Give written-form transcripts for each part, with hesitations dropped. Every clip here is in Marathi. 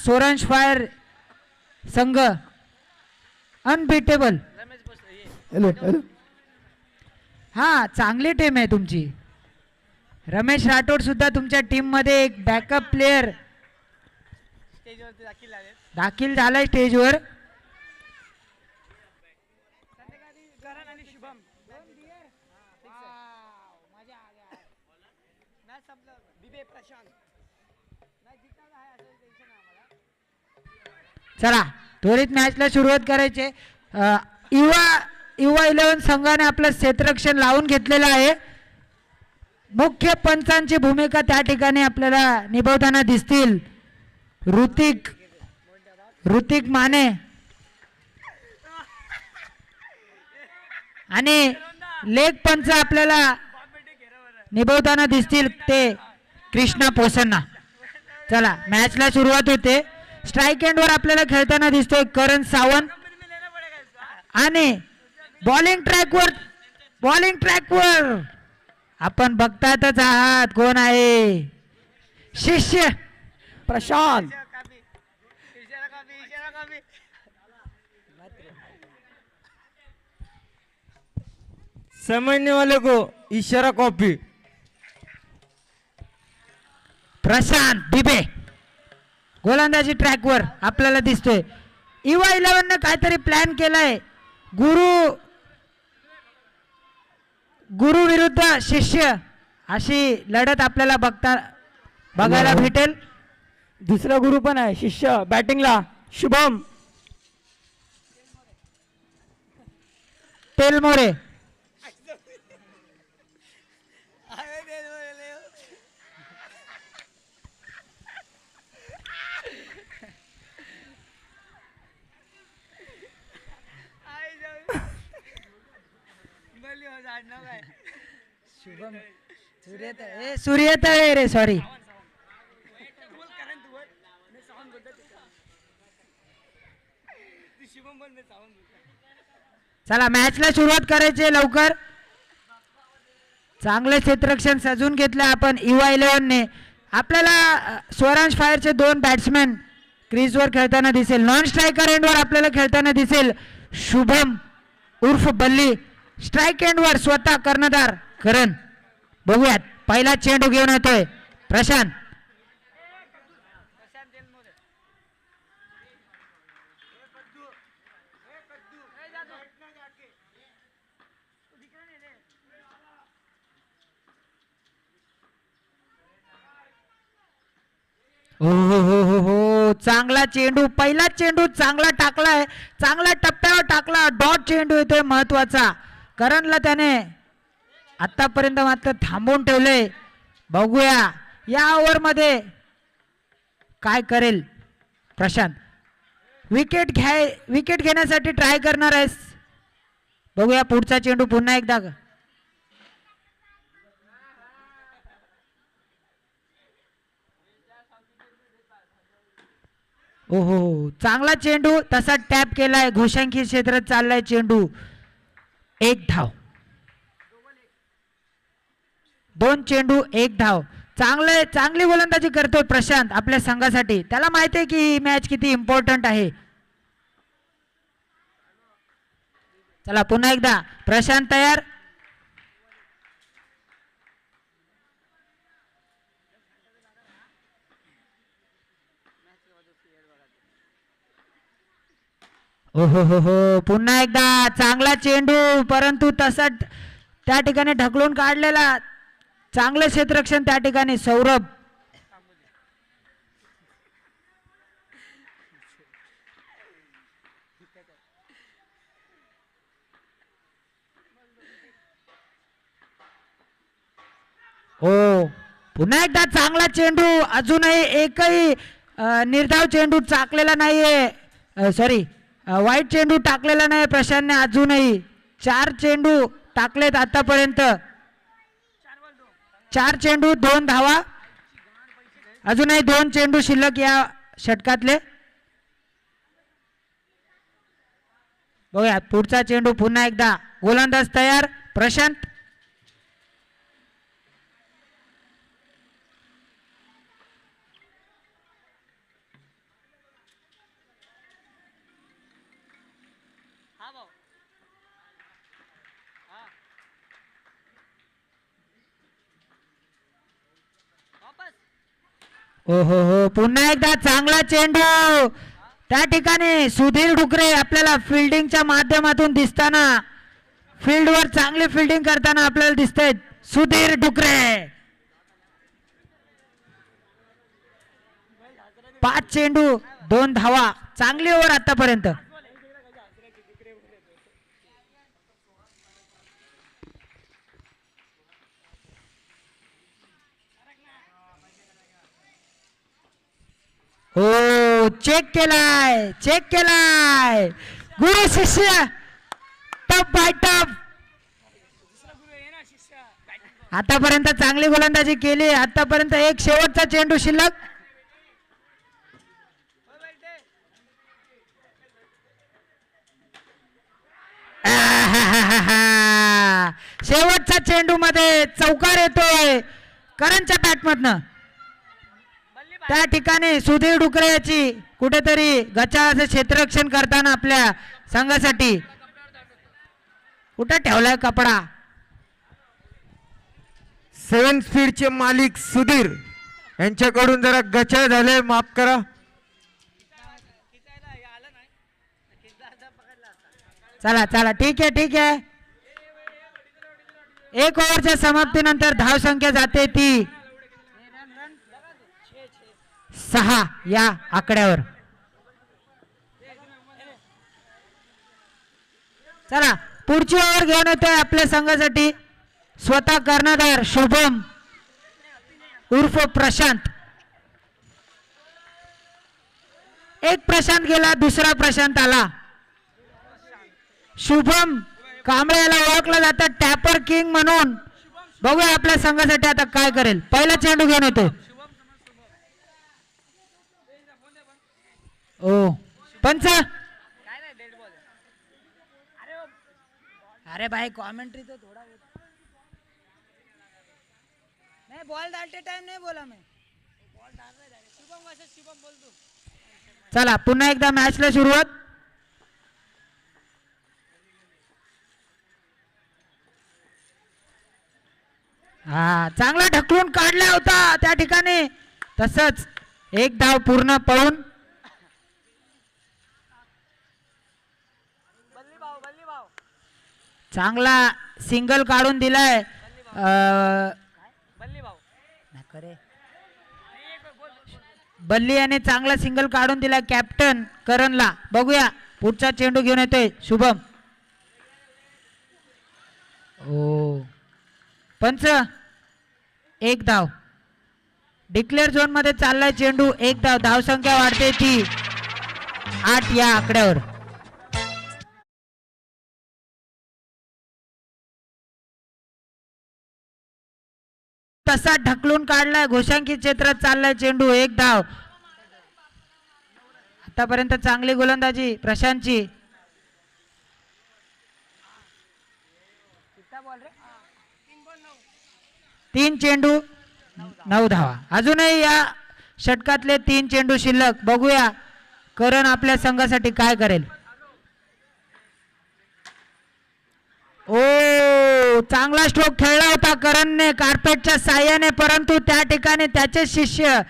सोरांश फायर संघ अनबिटेबल. हा चांगली टीम आहे तुमची. रमेश राठोड सुद्धा तुमच्या टीम मध्ये एक बॅकअप प्लेयर दाखल झालाय स्टेजवर. चला त्वरित मॅचला सुरुवात करायचे. युवा 11 संघाने आपलं क्षेत्ररक्षण लावून घेतलेलं आहे. मुख्य पंचांची भूमिका त्या ठिकाणी आपल्याला निभावताना दिसतील. ऋतिक माने आणि लेग पंच आपल्याला निभावताना दिसतील ते कृष्णा पोसन्ना. चला मॅचला सुरुवात होते. स्ट्राईक एंडवर आपल्याला खेळताना दिसतोय करण सावंत आणि बॉलिंग ट्रॅकवर आपण बघतातच आहात कोण आहे. शिष्य प्रशांत. समझने वाले को इशारा कॉपी. प्रशांत दिबे गोलंदाजी ट्रॅकवर आपल्याला दिसतोय. युवा 11 ने काहीतरी प्लॅन केलाय. गुरु विरुद्ध शिष्य अशी लढत आपल्याला बघायला भेटेल. दुसरा गुरु पण आहे शिष्य बॅटिंगला शुभम तेलमोरे. शुभम सूर्यतळे रे सॉरी. चला मॅचला सुरुवात करायची लवकर. चांगले क्षेत्ररक्षण सजून घेतले आपण युवा 11 ने. आपल्याला स्वरांश फायरचे 2 बॅट्समॅन क्रीजवर खेळताना दिसेल. नॉन स्ट्रायकर एंडवर आपल्याला खेळताना दिसेल शुभम उर्फ बल्ली. स्ट्राईक एंडवर स्वतः कर्णधार करण. बघूयात पहिला चेंडू घेऊन येतोय प्रशांत. हो चांगला चेंडू. पहिला चेंडू चांगला टाकलाय. चांगला टप्प्यावर टाकला. डॉट चेंडू येतोय महत्वाचा. करणला त्याने आतापर्यंत मात्र थांबवून ठेवले. बघूया या ओव्हर मध्ये काय करेल प्रशांत. विकेट घेण्यासाठी ट्राय करणार आहेस. बघूया पुढचा चेंडू पुन्हा एकदा. ओहो चांगला चेंडू तसा टॅप केलाय. घोषांकी क्षेत्रात चाललाय चेंडू. 1 धाव. 2 चेंडू 1 धाव. चांगली गोलंदाजी करतोय प्रशांत आपल्या संघासाठी. त्याला माहिती आहे की ही मॅच किती इम्पॉर्टंट आहे. चला पुन्हा एकदा प्रशांत तयार. हो पुन्हा एकदा चांगला चेंडू परंतु तसा त्या ठिकाणी ढकलून काढलेला. चांगले क्षेत्ररक्षण त्या ठिकाणी सौरभ. हो पुन्हा एकदा चांगला चेंडू. अजूनही एकही निर्धाव चेंडू टाकलेला नाहीये. सॉरी वाईट चेंडू टाकलेला नाही प्रशांतने अजूनही. 4 चेंडू टाकलेत आतापर्यंत. 4 चेंडू 2 धावा. अजूनही 2 चेंडू शिल्लक या षटकातले. बघूया पुढचा चेंडू पुन्हा एकदा. गोलंदाज तयार प्रशांत. ओ हो पुन्हा एकदा चांगला चेंडू त्या ठिकाणी सुधीर डुकरे आपल्याला फिल्डिंगच्या माध्यमातून दिसताना फील्डवर चांगली फिल्डिंग करताना आपल्याला दिसतंय सुधीर डुकरे. 5 चेंडू 2 धावा चांगली ओव्हर आतापर्यंत. हो चेक केलाय गुरु शिष्य टप बाय टप. आतापर्यंत चांगली गोलंदाजी केली. आतापर्यंत एक शेवटचा चेंडू शिल्लक. शेवटच्या चेंडू मध्ये चौकार येतोय करणच्या बॅटमधनं. त्या ठिकाणी सुधीर डुकरे याची कुठेतरी गचाळाचं क्षेत्ररक्षण करताना आपल्या संघासाठी कुठे ठेवलाय कपडा. 7 स्पीडचे मालिक सुधीर यांच्याकडून जरा गचाळ झाले, माफ करा. चला ठीक आहे. 1 ओव्हरच्या समाप्तीनंतर धाव संख्या जाते ती 6 या आकड्यावर. चला पुढची ओव्हर घेऊन येतोय आपल्या संघासाठी स्वतः कर्णधार शुभम उर्फ प्रशांत. एक प्रशांत गेला, दुसरा प्रशांत आला. शुभम कांबळे याला ओळखलं जातं टॅपर किंग म्हणून. बघूया आपल्या संघासाठी आता काय करेल. पहिला चेंडू घेऊन येतो. ओ पंच. अरे भाई कमेंट्री तो थोड़ा नहीं, बॉल डालते टाइम नहीं बोला मैं, बॉल डाल रहा है शुभम वैसे शुभम बोल दो. चला पुन्हा एकदा मॅचला सुरुवात. हा चांगला ढकलून काढला होता त्या ठिकाणी. तसंच एक धाव पूर्ण पळून. चांगला सिंगल काढून दिलाय बल्ली याने चांगला सिंगल काढून दिलाय कॅप्टन करणला. बघूया पुढचा चेंडू घेऊन येतोय शुभम. ओ पंच एक धाव. डिक्लेअर झोन मध्ये चाललाय चेंडू. एक धाव. धाव संख्या वाढते ती 8 या आकड्यावर. तसा ढकलून काढलाय घोषांकित क्षेत्रात चाललाय चेंडू. एक धाव. आतापर्यंत चांगली गोलंदाजी प्रशांतची. तीन चेंडू 9 धावा. अजूनही या षटकातले 3 चेंडू शिल्लक. बघूया करण आपल्या संघासाठी काय करेल. ओ चांगला स्ट्रोक खेळला होता करणने कार्पेटच्या साह्याने, परंतु त्या ठिकाणी त्याचे शिष्य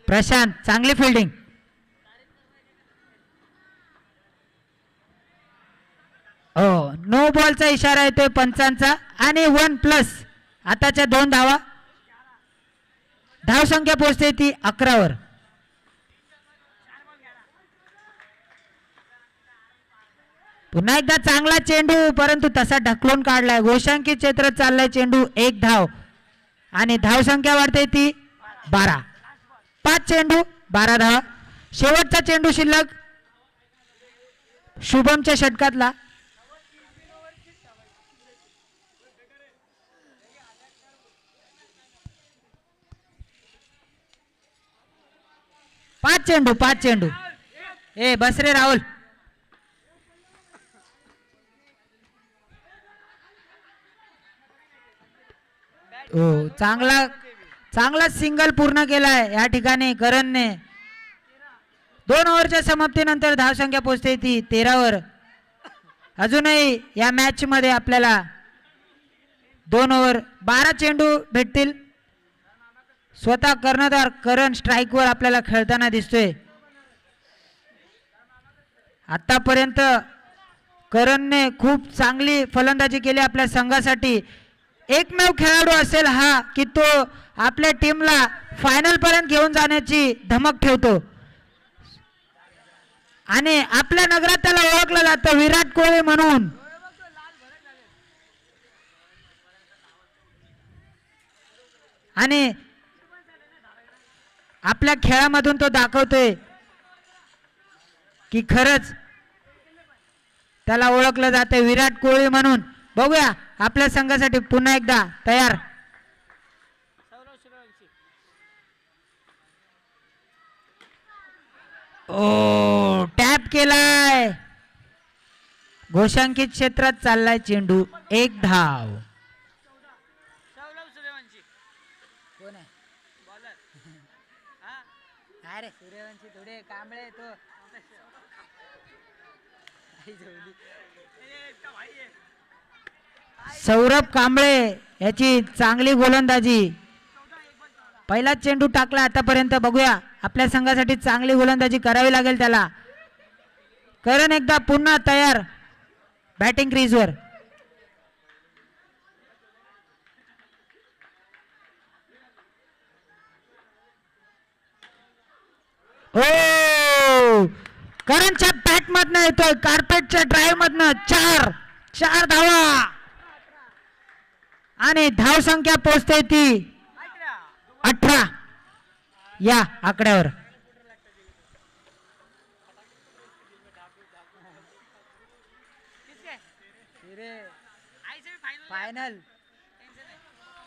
प्रशांत चांगली फिल्डिंग. हो नो बॉलचा इशारा येतोय पंचांचा आणि 1+. आताच्या 2 धावा. धाव संख्या पोहोचते ती 11 वर. पुन्हा एकदा चांगला चेंडू, परंतु तसा ढकलून काढलाय. घोषांकित क्षेत्रात चाललाय चेंडू. 1 धाव आणि धाव संख्या वाढते ती 12. 5 चेंडू 12 धावा. शेवटचा चेंडू शिल्लक शुभमच्या षटकातला. पाच चेंडू. ए बस रे राहुल. हो चांगला सिंगल पूर्ण केलाय या ठिकाणी करणने. 2 ओव्हरच्या समाप्तीनंतर धाव संख्या पोहोचते ती 13 वर. अजूनही या मॅच मध्ये आपल्याला 2 ओव्हर 12 चेंडू भेटतील. स्वतः कर्णधार करण स्ट्राईकवर आपल्याला खेळताना दिसतोय. आतापर्यंत करणने खूप चांगली फलंदाजी केली आपल्या संघासाठी. एकमेव खेळाडू असेल हा की तो आपल्या टीमला फायनल पर्यंत घेऊन जाण्याची धमक ठेवतो. आणि आपल्या नगरात त्याला ओळखलं जातं विराट कोहली म्हणून. आणि आपल्या खेळामधून तो दाखवतोय की खरंच त्याला ओळखलं जाते विराट कोहली म्हणून. बघूया आपल्या संघासाठी पुन्हा एकदा तयार. ओ टॅप केलाय. घोषांकित क्षेत्रात चाललाय चेंडू. 1 धाव. कोण आहे अरे सूर्यवंशी थोडे कांबळे तो. सौरभ कांबळे याची चांगली गोलंदाजी. पहिला चेंडू टाकला आतापर्यंत. बघूया आपल्या संघासाठी चांगली गोलंदाजी करावी लागेल त्याला. करण एकदा पुन्हा तयार बॅटिंग क्रीजवर. ओ करणच्या बॅट मधनं येतोय कार्पेटच्या ड्राईव्ह मधनं. 4 धावा आणि धाव संख्या पोहोचते ती 18 या आकड्यावर. फायनल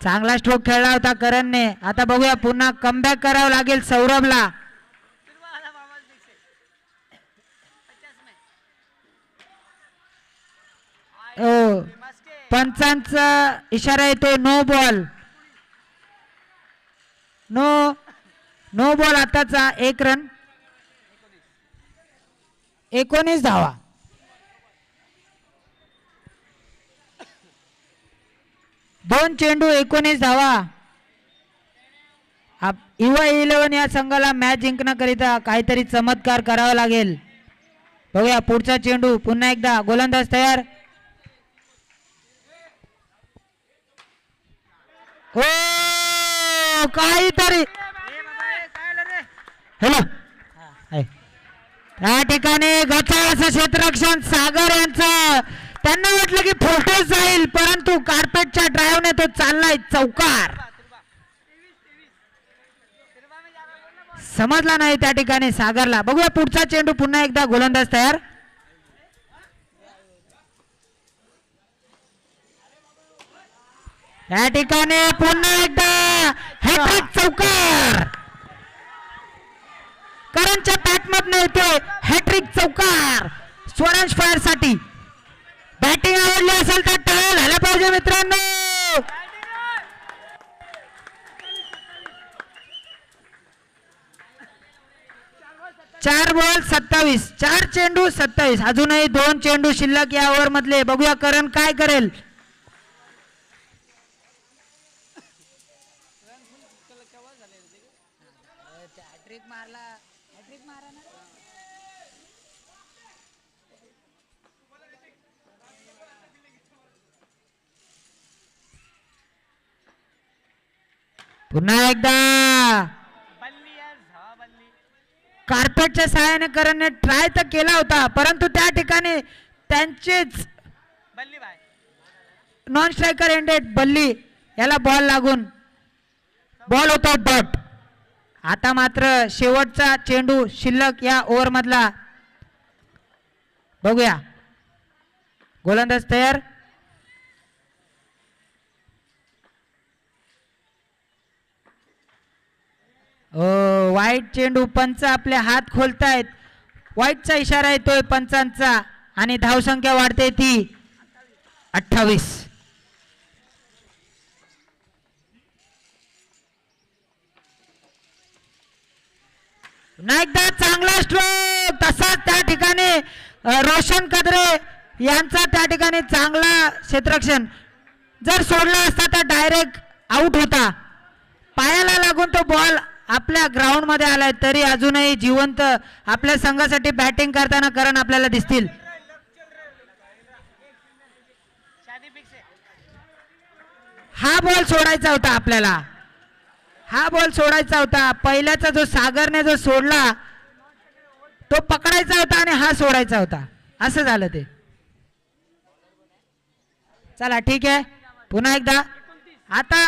चांगला स्ट्रोक खेळला होता करणने. आता बघूया पुन्हा कमबॅक करावं लागेल सौरभला. ओ पंचांचा इशारा येतो नो बॉल. No ball. आताचा 1 रन. 19 धावा. दोन चेंडू 19 धावा. युवा 11 या संघाला मॅच जिंकण्याकरिता काहीतरी चमत्कार करावा लागेल. बघूया पुढचा चेंडू. पुन्हा एकदा गोलंदाज तयार. हो काहीतरी हॅलो त्या ठिकाणी गचाळ असं क्षेत्ररक्षण सागर यांचं. त्यांना वाटलं की फोटो जाईल परंतु कार्पेटच्या ड्राईव्हने तो चाललाय चौकार. समजला नाही त्या ठिकाणी सागरला. बघूया पुढचा चेंडू. पुन्हा एकदा गोलंदाज तयार. या ठिकाणी पुन्हा एकदा हॅट्रिक चौकार. करणच्या बॅट मधनं येतोय हॅट्रिक चौकार स्वराज फायर साठी. बॅटिंग आवडली असेल तर टाळ्या झाल्या पाहिजे मित्रांनो. चार बॉल 27. 4 चेंडू 27. अजूनही 2 चेंडू शिल्लक या ओव्हर मधले. बघूया करण काय करेल. पुन्हा एकदा कार्पेटच्या सहाय्याने करणने ट्राय तर केला होता परंतु त्या ठिकाणी त्यांचेच नॉन स्ट्रायकर एंडेड. बल्ली याला बॉल लागून बॉल होता डॉट. आता मात्र शेवटचा चेंडू शिल्लक या ओव्हर मधला. बघूया गोलंदाज तयार. वाईट चेंडू. पंच आपले हात खोलतायत. वाईटचा इशारा येतोय पंचांचा आणि धावसंख्या वाढते ती 28. पुन्हा एकदा चांगला स्ट्रोक. तसाच त्या ठिकाणी रोशन कदरे यांचा त्या ठिकाणी चांगला क्षेत्ररक्षण. जर सोडला असता तर डायरेक्ट आउट होता पायाला लागून तो बॉल आपल्या ग्राउंड मध्ये आलाय, तरी अजूनही जिवंत आपल्या संघासाठी बॅटिंग करताना करण आपल्याला दिसतील. हा बॉल सोडायचा होता आपल्याला, हा बॉल सोडायचा होता. पहिल्याचा जो सागरने जो सोडला तो पकडायचा होता आणि हा सोडायचा होता, असं झालं ते. चला ठीक आहे, पुन्हा एकदा. आता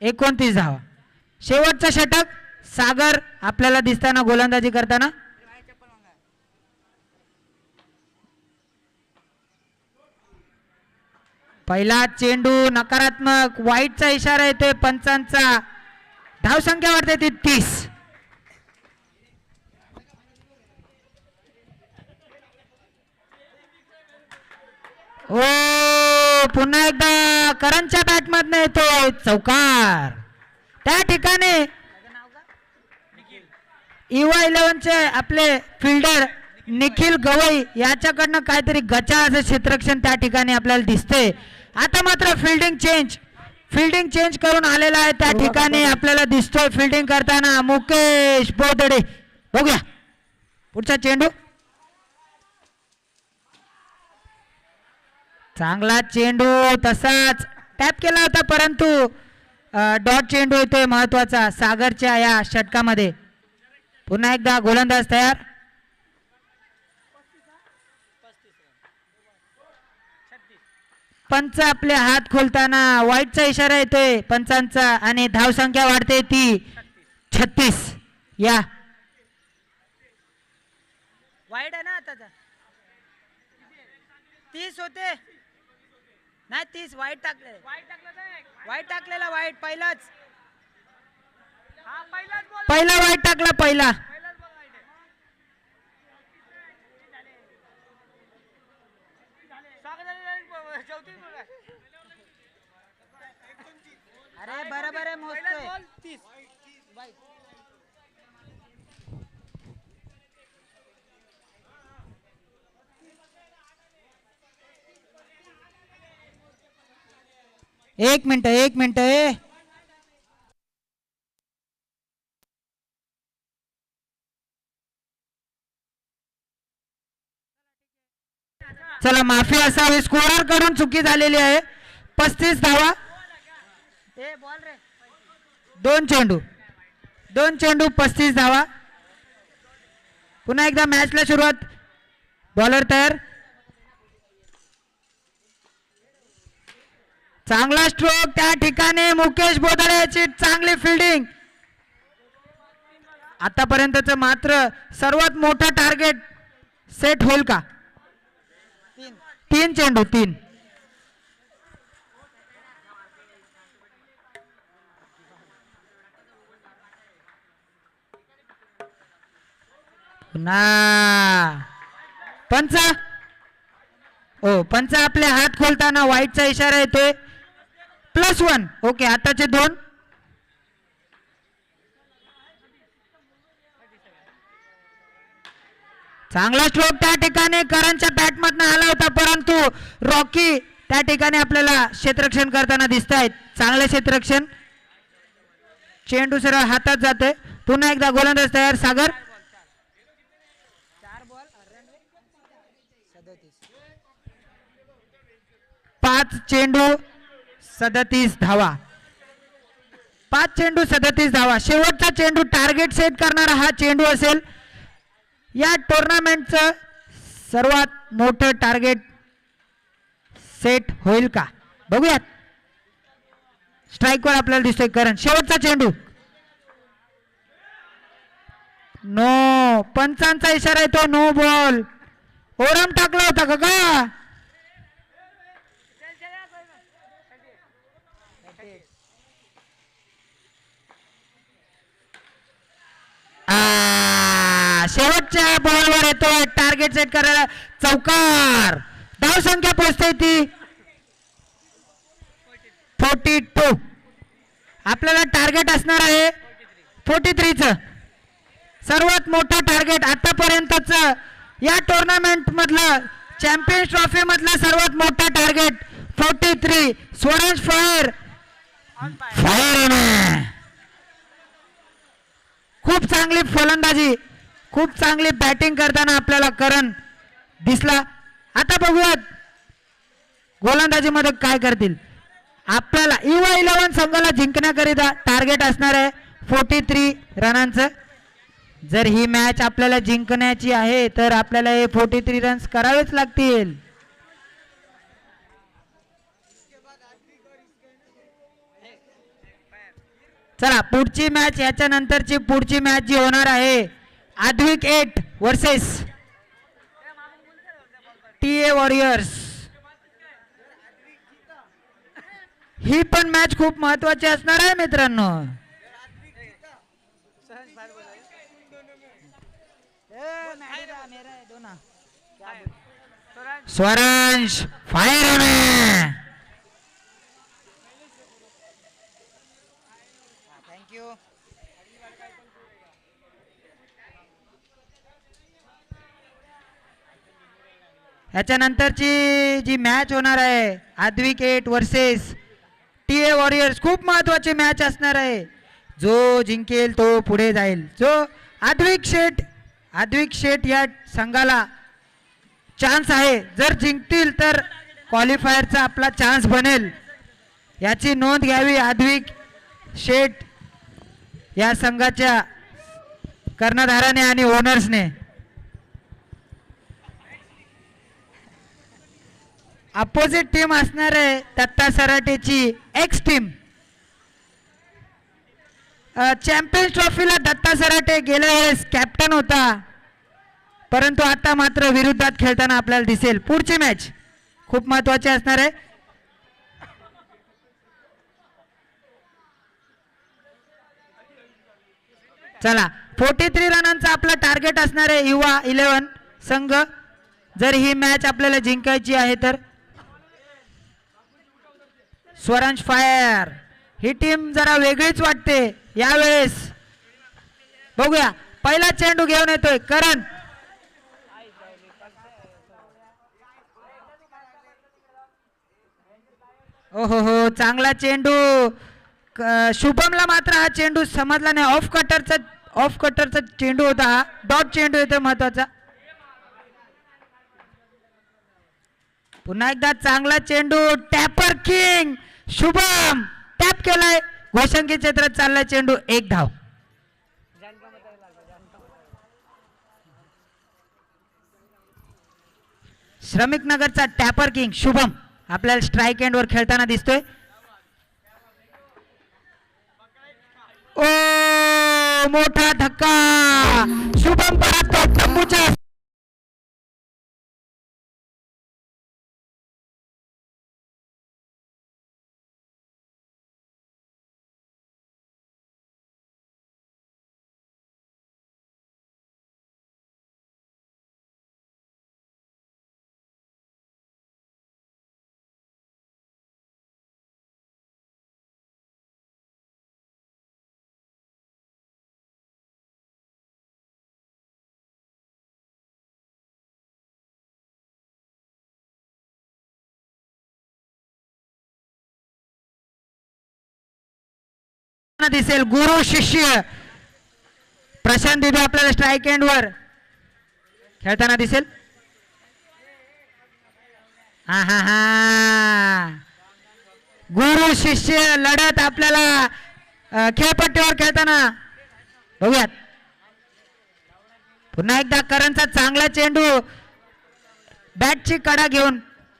29 धावा. शेवटचा षटक सागर आपल्याला दिसताना गोलंदाजी करताना. पहिला चेंडू नकारात्मक, वाईटचा इशारा येतोय पंचांचा. धावसंख्या वाढते ती 30. ओ पुन्हा एकदा करणच्या बॅटमधनं येतोय चौकार. त्या ठिकाणी इवा 11चे आपले फिल्डर निखिल गवई याच्याकडनं काहीतरी गचा असं क्षेत्ररक्षण त्या ठिकाणी आपल्याला दिसते. आता मात्र फिल्डिंग चेंज करून आलेला आहे त्या ठिकाणी आपल्याला दिसतोय. फिल्डिंग करताना मुकेश बोदडे. बघूया पुढचा चेंडू. चांगला चेंडू, तसाच टॅप केला होता परंतु डॉट चेंडू येतोय महत्वाचा सागरच्या या षटकामध्ये. पुन्हा एकदा गोलंदाज तयार. पंच आपले हात खोलताना वाईटचा इशारा येतोय पंचांचा आणि धावसंख्या वाढते ती 36. या वाईट आहे ना आताचा 30 होते नाही 30 वाईट टाकले, वाईट टाकलेला, वाईट पहिलाच पहिला वाईट टाकला पहिला. अरे बरोबर आहे मोजतोय. एक मिनिट चला माफी असावी, स्कोअर कडून चुकी झालेली आहे. 35 धावा. दोन चेंडू 35 धावा. पुन्हा एकदा मॅचला सुरुवात. बॉलर तयार. चांगला स्ट्रोक त्या ठिकाणी मुकेश बोदड्याची चांगली फिल्डिंग. आतापर्यंतच मात्र सर्वात मोठा टार्गेट सेट होईल का? 3 चेंडू 3. पंच आपले हात खोलताना वाईटचा इशारा येतोय. +1. ओके, आताचे 2. चांगला स्ट्रोक त्या ठिकाणी करणच्या बॅटमधनं आला होता परंतु रॉकी त्या ठिकाणी आपल्याला क्षेत्ररक्षण करताना दिसत आहेत. चांगले क्षेत्ररक्षण. चेंडू सरळ हातात जाते. पुन्हा एकदा गोलंदाज तयार सागर. 5 चेंडू 37 धावा. 5 चेंडू 37 धावा. शेवटचा चेंडू टार्गेट सेट करणारा हा चेंडू असेल. या टुर्नामेंटचं सर्वात मोठं टार्गेट सेट होईल का बघूयात. स्ट्राईकवर आपल्याला दिसतोय करण. शेवटचा चेंडू नो. पंचांचा इशारा येतो नो बॉल. ओरम टाकला होता का? शेवटच्या बॉलवर येतोय टार्गेट सेट करायला चौकार. धावसंख्या पोहोचते ती 42. आपल्याला टार्गेट असणार आहे 43चं. सर्वात मोठं टार्गेट आतापर्यंतच या टुर्नामेंट मधलं चॅम्पियन्स ट्रॉफी मधलं सर्वात मोठं टार्गेट 43. स्वराज फायर फायर खूप चांगली फलंदाजी, खूप चांगली बॅटिंग करताना आपल्याला करण दिसला. आता बघूयात गोलंदाजीमध्ये काय करतील. आपल्याला युवा 11 संघाला जिंकण्याकरिता टार्गेट असणार आहे 43 रनांचं. जर ही मॅच आपल्याला जिंकण्याची आहे तर आपल्याला हे 43 रन्स करावेच लागतील. चला पुढची मॅच, याच्या नंतरची पुढची मॅच जी होणार आहे आद्विक 8 वर्सेस टीए वॉरियर्स. ही पण मॅच खूप महत्वाची असणार आहे मित्रांनो. Swaransh fire thank you. याच्यानंतरची जी मॅच होणार आहे आद्विक 8 वर्सेस टीए वॉरियर्स, खूप महत्वाची मॅच असणार आहे. जो जिंकेल तो पुढे जाईल. जो आद्विक शेठ या संघाला चान्स आहे, जर जिंकतील तर क्वालिफायरचा आपला चान्स बनेल, याची नोंद घ्यावी आद्विक शेठ या संघाच्या कर्णधाराने आणि ओनर्सने. अपोजिट टीम असणार आहे दत्ता सराटेची एक्स टीम. चॅम्पियन्स ट्रॉफीला दत्ता सराटे गेल्या वेळेस कॅप्टन होता, परंतु आता मात्र विरुद्धात खेळताना आपल्याला दिसेल. पुढची मॅच खूप महत्वाची असणार आहे. चला 43 रनांचा आपला टार्गेट असणार आहे युवा 11 संघ, जर ही मॅच आपल्याला जिंकायची आहे तर. स्वरांश फायर ही टीम जरा वेगळीच वाटते यावेळेस. बघूया पहिला चेंडू घेऊन येतोय करण. ओहो हो, चांगला चेंडू. शुभमला मात्र हा चेंडू समजला नाही. ऑफ कटरचा चेंडू होता हा. डॉट चेंडू येतो महत्वाचा. पुन्हा एकदा चांगला चेंडू. टॅपर किंग शुभम टॅप केलाय. घोषंकी क्षेत्रात चाललाय चेंडू. 1 धाव. श्रमिक नगरचा टॅपर किंग शुभम आपल्याला स्ट्राईक एंड वर खेळताना दिसतोय. ओ मोठा धक्का. शुभम परत तंबूच्या दिसेल. गुरु शिष्य प्रशांत दिदे आपल्याला स्ट्राईक एंड वर खेळताना दिसेल. हा हा हा, गुरु शिष्य लढत आपल्याला खेळपट्टीवर खेळताना बघूयात. पुन्हा एकदा करणचा चांगला चेंडू. बॅटची कडा घेऊन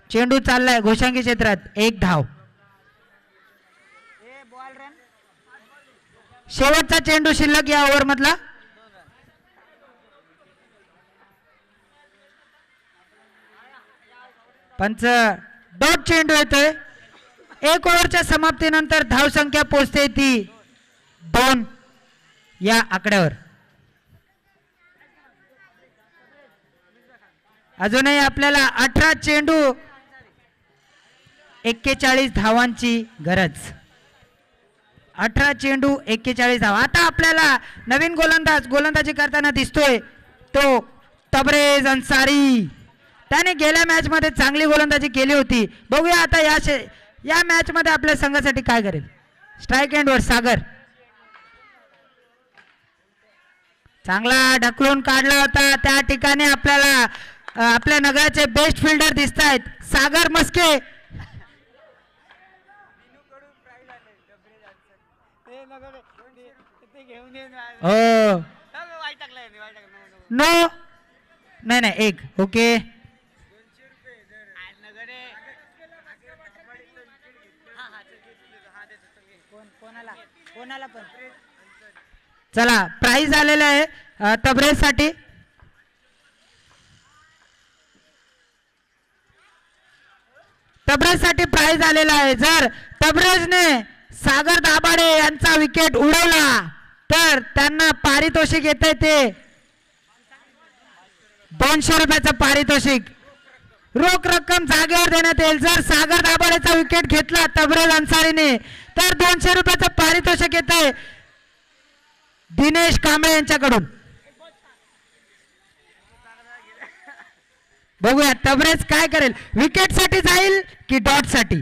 चेंडू चाललाय घोषांगी क्षेत्रात. 1 धाव. शेवटचा चेंडू शिल्लक या ओव्हर मधला. पंच डॉट चेंडू येतोय. 1 ओव्हरच्या समाप्तीनंतर धाव संख्या पोहोचते ती 2 या आकड्यावर. अजूनही आपल्याला 18 चेंडू 41 धावांची गरज. 18 चेंडू 41 धावा. आता आपल्याला नवीन गोलंदाजी करताना दिसतोय तो तबरेज अन्सारी. त्याने गेल्या मॅच मध्ये चांगली गोलंदाजी केली होती. बघूया आता या मॅच मध्ये आपल्या संघासाठी काय करेल. स्ट्राईक एंडवर सागर. चांगला ढकलून काढला होता. त्या ठिकाणी आपल्याला आपल्या नगराचे बेस्ट फिल्डर दिसत आहेत सागर मस्के. हो नो नाही नाही एक ओके. चला प्राइज आलेलं आहे तबरेज साठी. तबरेज साठी प्राइज आलेला आहे. जर तबरेजने सागर दाभाडे यांचा विकेट उडवला तर त्यांना पारितोषिक येते ते 200 रुपयाचं पारितोषिक रोख रक्कम जागेवर देण्यात येईल. जर सागर दाभाडेचा विकेट घेतला तबरेज अन्सारीने तर 200 रुपयाचं पारितोषिक येते दिनेश कांबळे यांच्याकडून. बघूया तबरेज काय करेल. विकेट साठी जाईल की डॉट साठी.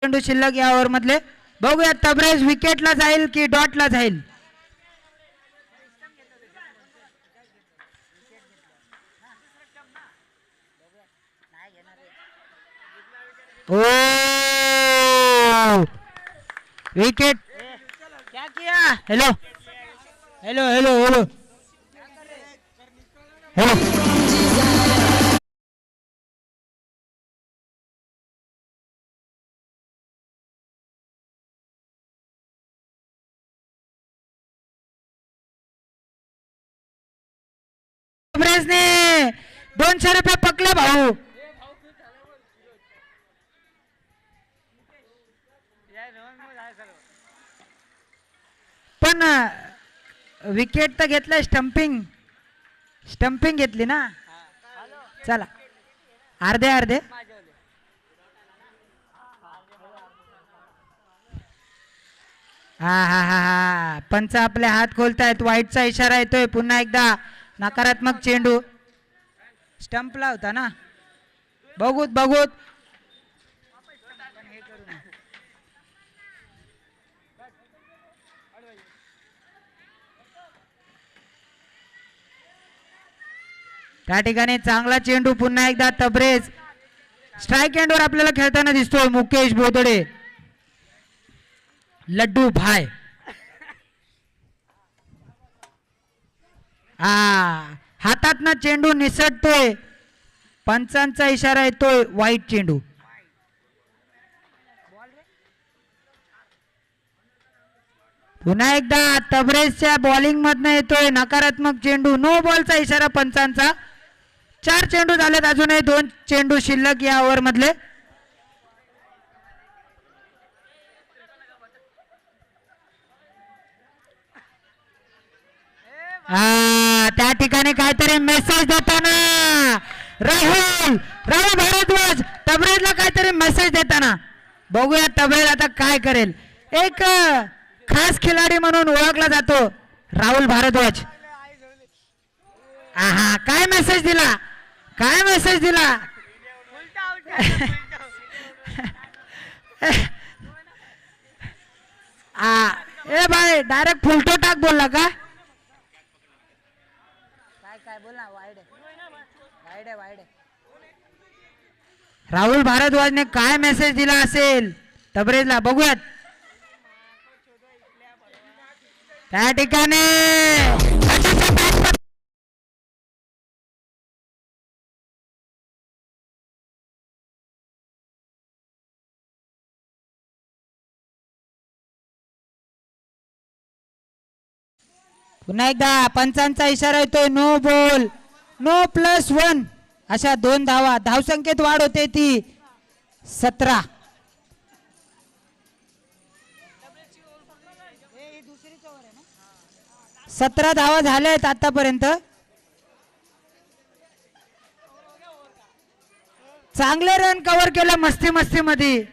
चेंडू शिल्लक या ओव्हर मधले. बघूया तबरेज विकेटला जाईल की डॉटला जाईल. ओ विकेट. क्या किया. Hello hello hello hello hello. तबरेजने 200 रुपये पकले भाऊ. पण विकेट तर घेतलं. स्टंपिंग स्टंपिंग घेतली ना. चला अर्धे अर्धे. हा हा हा हा पंच आपले हात खोलतायत. वाईटचा इशारा येतोय पुन्हा एकदा. नकारात्मक चेंडू स्टंपला होता ना. बघूत बघूत. त्या ठिकाणी चांगला चेंडू पुन्हा एकदा तबरेज. स्ट्राईक एंडवर आपल्याला खेळताना दिसतोय मुकेश बोदडे लड्डू भाई. हातातनं चेंडू निसटतोय. पंचांचा इशारा येतोय वाईट चेंडू. पुन्हा एकदा तबरेजच्या बॉलिंग मधनं येतोय नकारात्मक चेंडू. नो बॉलचा इशारा पंचांचा. 4 चेंडू झालेत. अजूनही 2 चेंडू शिल्लक या ओव्हर मधले. त्या ठिकाणी काहीतरी मेसेज देताना राहुल भारद्वाज तबरेजला काहीतरी मेसेज देताना. बघूया तबरेज आता काय करेल. एक खास खिलाडी म्हणून ओळखला जातो राहुल भारद्वाज. काय मेसेज दिला. काय मेसेज दिला. ए भाई डायरेक्ट फुलटो टाक बोलला का. काय बोलला. वाईड आहे वाईड आहे. राहुल भारद्वाजने काय मेसेज दिला असेल तबरेजला. बघूयात. त्या ठिकाणी पुन्हा एकदा पंचांचा इशारा येतोय, नो बॉल, नो +1. अशा 2 धावा, धावसंख्येत वाढ होते ती 17. सतरा धावा झाल्या आहेत आतापर्यंत. चांगले रन कव्हर केलं मस्ती मध्ये.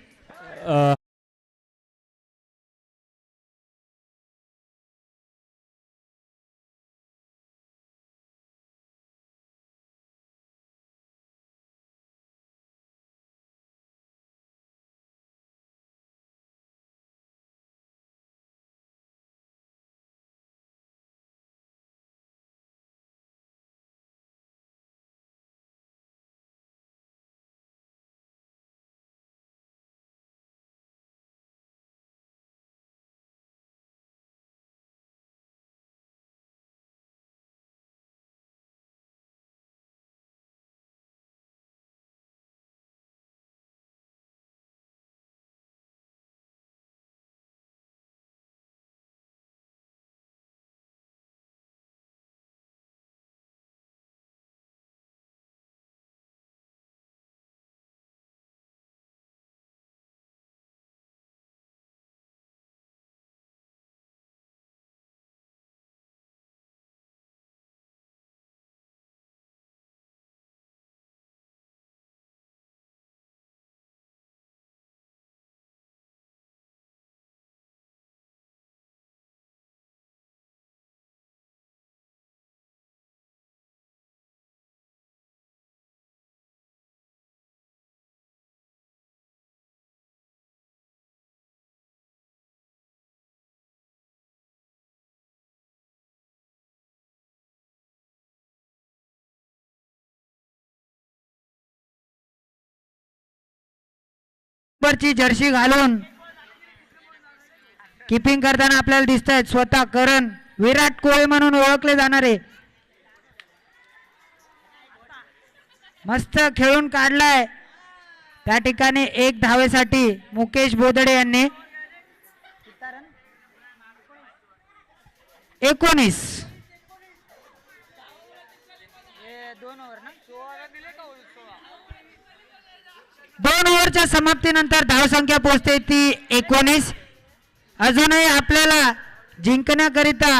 वरची जर्सी घालून किपिंग करताना आपल्याला दिसत आहेत स्वतः करण, विराट कोहली म्हणून ओळखले जाणारे. मस्त खेळून काढलाय त्या ठिकाणी 1 धावेसाठी मुकेश बोदडे यांनी. 19. 2 ओव्हरच्या समाप्तीनंतर धावसंख्या पोहोचते ती 19. अजूनही आपल्याला जिंकण्याकरिता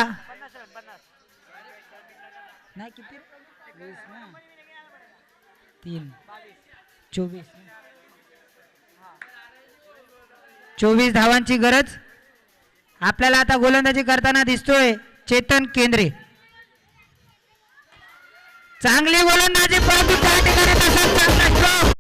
नाही किती 3 24 धावांची गरज. आपल्याला आता गोलंदाजी करताना दिसतोय चेतन केंद्रे. चांगली गोलंदाजी, परंतु त्या ठिकाणी तसाच चांगला स्ट्रोक.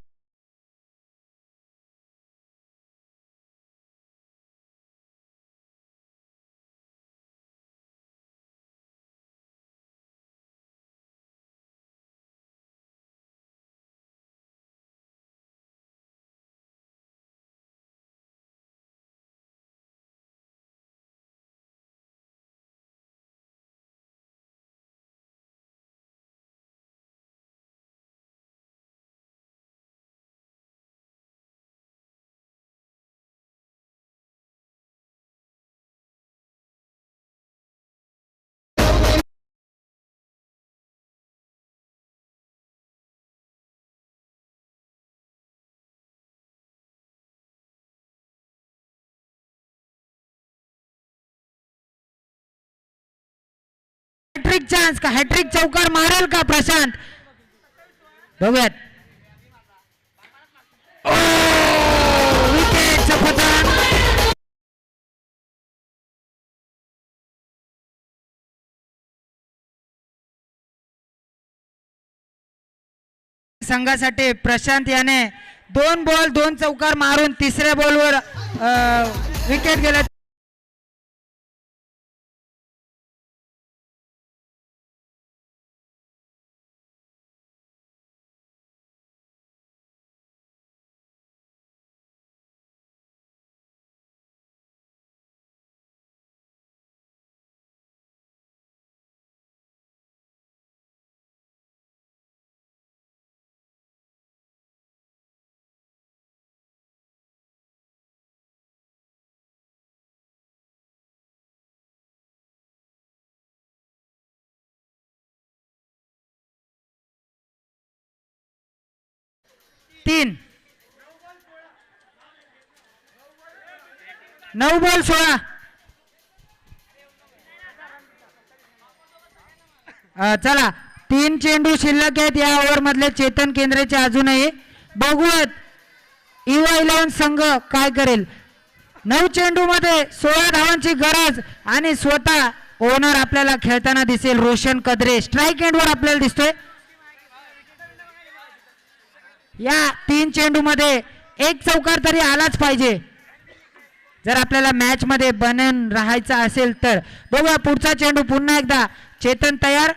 हॅट्रिक चान्स का, हॅट्रिक चौकार मारेल का प्रशांत, बघूयात. विकेटचं पतन. संघासाठी प्रशांत याने 2 बॉल 2 चौकार मारून 3ऱ्या बॉलवर विकेट गेला. 3. 9 बॉल 16. चला 3 चेंडू शिल्लक आहेत या ओव्हर मधले चेतन केंद्रेचे अजूनही. बघूयात युवा 11 संघ काय करेल. 9 चेंडू मध्ये 16 धावांची गरज आणि स्वतः ओनर आपल्याला खेळताना दिसेल रोशन कदरे. स्ट्राईक एंडवर आपल्याला दिसतोय. या 3 चेंडू मध्ये एक चौकार तरी आलाच पाहिजे जर आपल्याला मॅच मध्ये बनून राहायचं असेल तर. बघूया पुढचा चेंडू पुन्हा एकदा. चेतन तयार.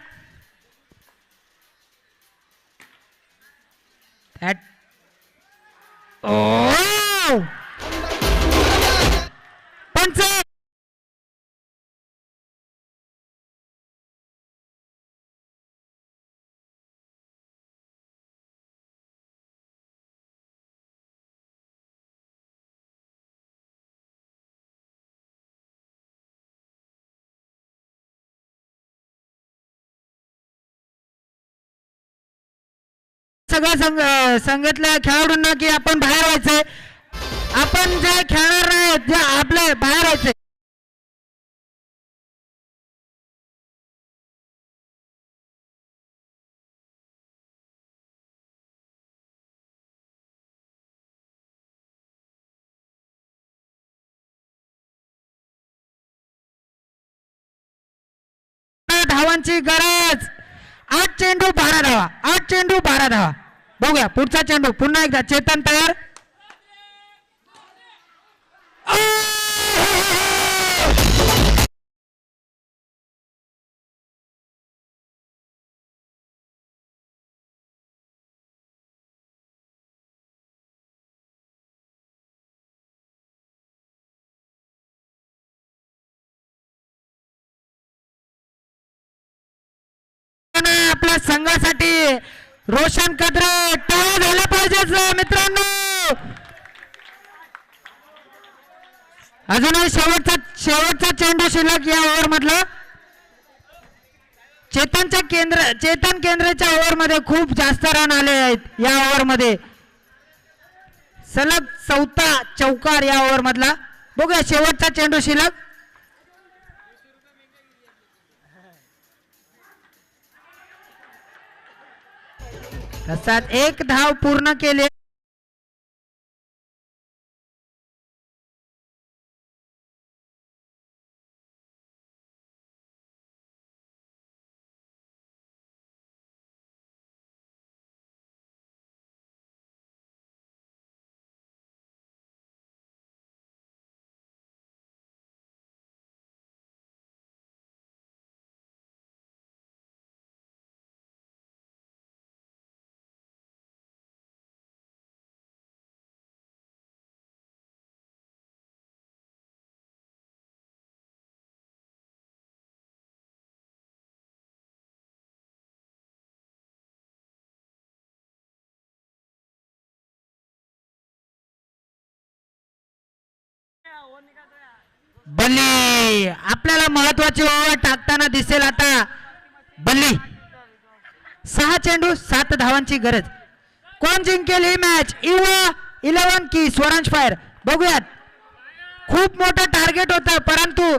पंच. सगळं संघातल्या खेळाडूंना की आपण बाहेर व्हायचंय. आपण जे खेळणार नाहीत जे आपले बाहेर व्हायचंय. धावांची गरज. 8 चेंडू 12 धावा. 8 चेंडू 12 धावा. बघूया पुढचा चेंडू पुन्हा एकदा. चेतन तयार. आपल्या संघासाठी रोशन कदरे टाळ्या झाल्या पाहिजे मित्रांनो. अजूनही शेवटचा चेंडू शिल्लक या ओव्हर मधला. चेतन केंद्रेच्या ओव्हर मध्ये खूप जास्त रन आले आहेत या ओव्हर मध्ये. सलग 4था चौकार या ओव्हर मधला. बघूया शेवटचा चेंडू शिल्लक. तसाच 1 धाव पूर्ण केले. बल्ली आपल्याला महत्वाची ओव्हर टाकताना दिसेल आता. बल्ली 6 चेंडू 7 धावांची गरज. कोण जिंकेल ही मॅच. युवा 11 की स्वरांश फायर. बघूयात. खूप मोठं टार्गेट होतं परंतु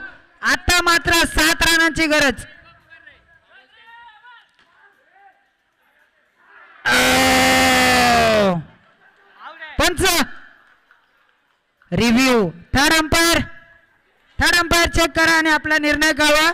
आता मात्र 7 रनांची गरज. पंच रिव्ह्यू. थर्ड अंपायर चेक करा आणि आपला निर्णय कळवा.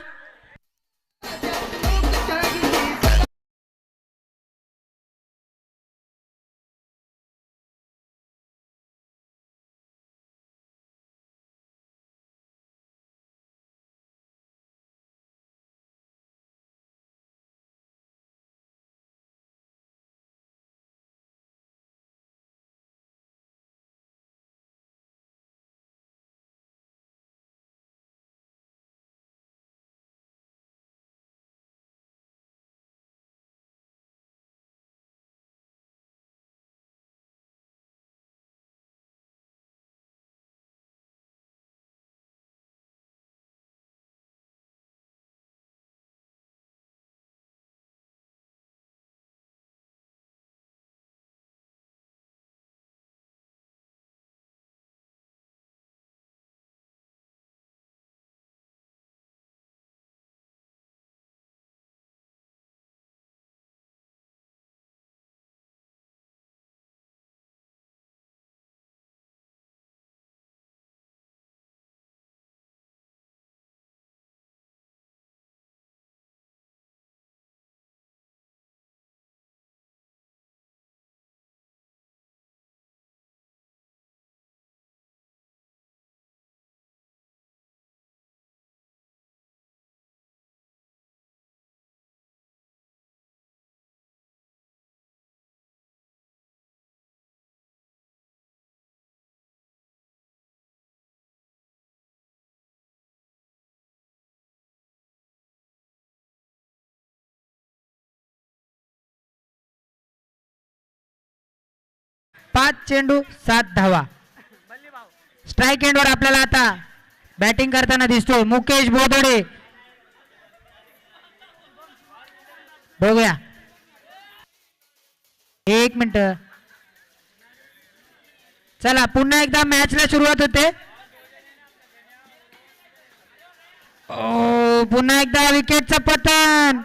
5 चेंडू 7 धावा. स्ट्राईक एंडवर आपल्याला आता बॅटिंग करताना दिसतोय मुकेश बोदडे. बघूया 1 मिनिट. चला पुन्हा एकदा मॅचला सुरुवात होते. पुन्हा एकदा विकेटचं पतन.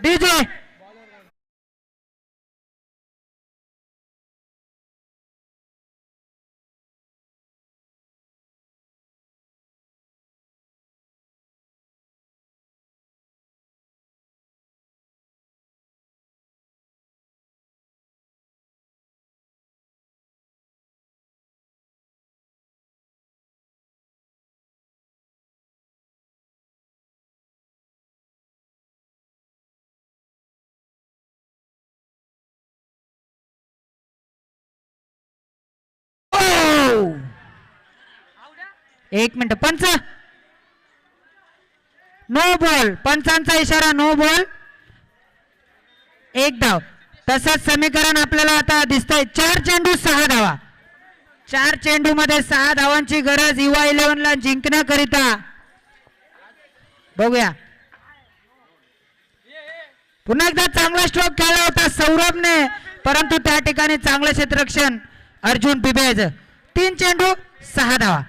डीजे एक मिनिट. पंच नो बॉल. पंचांचा इशारा नो बॉल. 1 धाव. तसंच समीकरण आपल्याला आता दिसतंय 4 चेंडू 6 धावा. 4 चेंडू मध्ये 6 धावांची गरज युवा 11 ला जिंकण्याकरिता. बघूया पुन्हा एकदा चांगला स्ट्रोक खेळला होता सौरभने, परंतु त्या ठिकाणी चांगलं क्षेत्ररक्षण अर्जुन बिबेज. 3 चेंडू 6 धावा.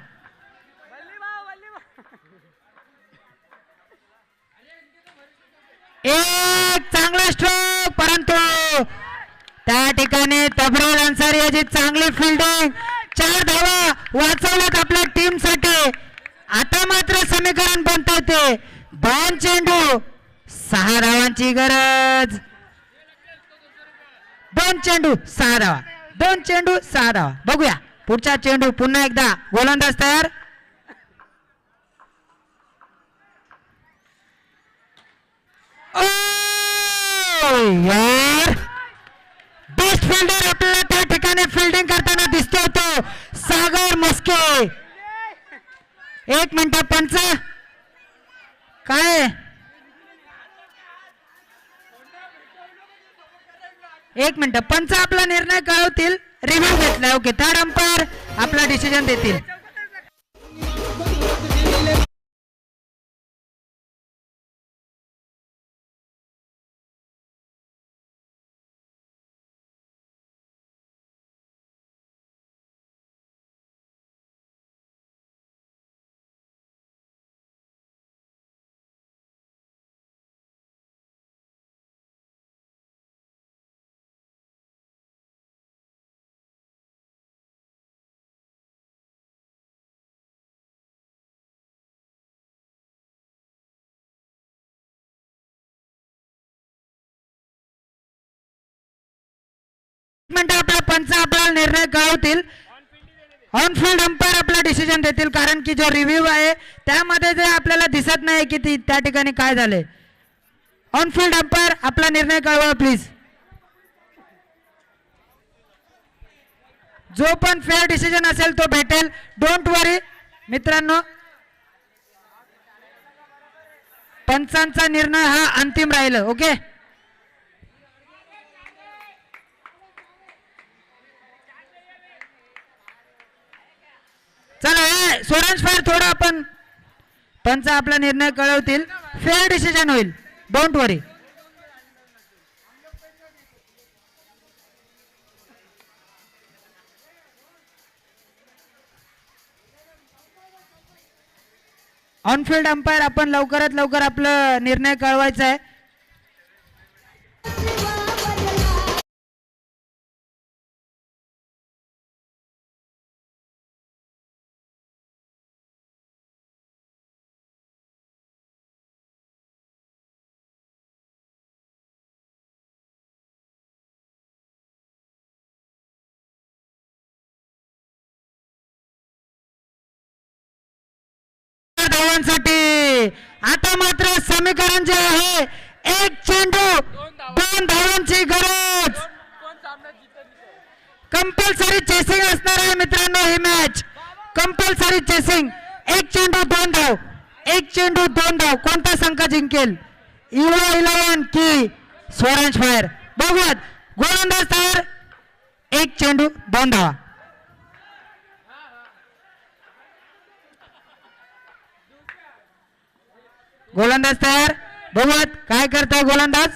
एक चांगला स्ट्रोक, परंतु त्या ठिकाणी तबरेल अन्सारी याची चांगली फिल्डिंग. 4 धावा वाचवल्यात आपल्या टीम साठी. आता मात्र समीकरण बनता येते 2 चेंडू 6 धावांची गरज. 2 चेंडू 6 धावा. 2 चेंडू 6 धावा. बघूया पुढचा चेंडू. पुन्हा एकदा गोलंदाज तयार. यार बेस्ट फिल्डर आपल्याला त्या ठिकाणी फिल्डिंग करताना दिसतो तो सागर मस्के. 1 मिनिट. पंच काय 1 मिनिट. पंच आपला निर्णय कळवतील. रिव्ह्यू घेतलाय. ओके. थर्ड अंपायर आपला डिसिजन देतील. मिनिट. आपला पंच आपला निर्णय कळवतील. ऑन फील्ड अंपायर आपला डिसिजन देतील, कारण की जो रिव्ह्यू आहे त्यामध्ये जे आपल्याला दिसत नाही की त्या ठिकाणी काय झाले. ऑन फील्ड अंपायर आपला निर्णय कळवा प्लीज. जो पण फेअर डिसिजन असेल तो भेटेल. डोंट वरी मित्रांनो, पंचांचा निर्णय हा अंतिम राहील. ओके. चला सोरांश फायर थोडा आपण पंच आपला निर्णय कळवतील. फेअर डिसिजन होईल. Don't worry. On field umpire आपण लवकरात लवकर आपला निर्णय कळवायचा आहे. धावांसाठी आता मात्र समीकरण जे आहे 1 चेंडू 2 धावांची गरज. कंपल्सरी चेसिंग असणार आहे मित्रांनो. ही मॅच कंपल्सरी चेसिंग. 1 चेंडू 2 धाव. 1 चेंडू 2 धाव. कोणता संघ जिंकेल? युवा 11 की स्वरांश फायर? बघूयात. गोलंदाज तयार. एक चेंडू 2 धावा. गोलंदाज तयार. बघूयात काय करताय गोलंदाज.